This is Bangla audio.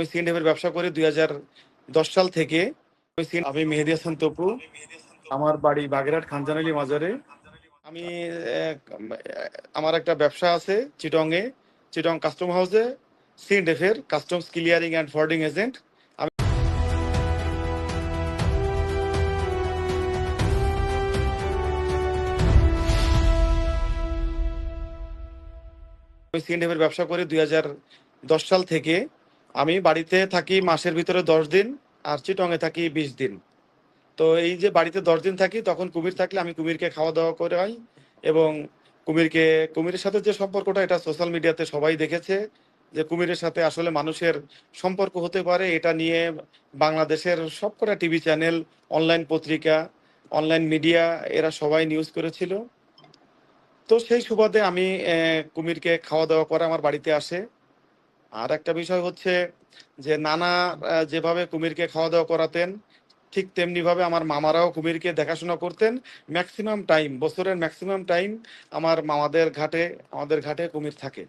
আমি সিএনএফের ব্যবসা করি 2010 সাল থেকে। আমি মেহেদী হাসান তপু। আমার বাড়ি বাগেরহাট খানজানালি মাজারে। আমি আমার একটা ব্যবসা আছে চিটংয়ে, চিটং কাস্টম হাউসে, সিএনএফের customs clearing and forwarding agent. আমি সিএনএফের ব্যবসা করি 2010 সাল থেকে। আমি বাড়িতে থাকি মাসের ভিতরে 10 দিন, আর চিটংয়ে থাকি 20 দিন। তো এই যে বাড়িতে 10 দিন থাকি, তখন কুমির থাকলে আমি কুমিরকে খাওয়া দাওয়া করাই। এবং কুমিরের সাথে যে সম্পর্কটা, এটা সোশ্যাল মিডিয়াতে সবাই দেখেছে যে কুমিরের সাথে আসলে মানুষের সম্পর্ক হতে পারে। এটা নিয়ে বাংলাদেশের সবকটা টিভি চ্যানেল, অনলাইন পত্রিকা, অনলাইন মিডিয়া, এরা সবাই নিউজ করেছিল। তো সেই সুবাদে আমি কুমিরকে খাওয়া দাওয়া করে আমার বাড়িতে আসে। আর একটা বিষয় হচ্ছে যে নানা যেভাবে কুমিরকে খাওয়া দাওয়া করাতেন, ঠিক তেমনি ভাবে আমার মামারাও কুমিরকে দেখাশোনা করতেন। ম্যাক্সিমাম টাইম, বছরের ম্যাক্সিমাম টাইম আমার আমাদের ঘাটে কুমির থাকে।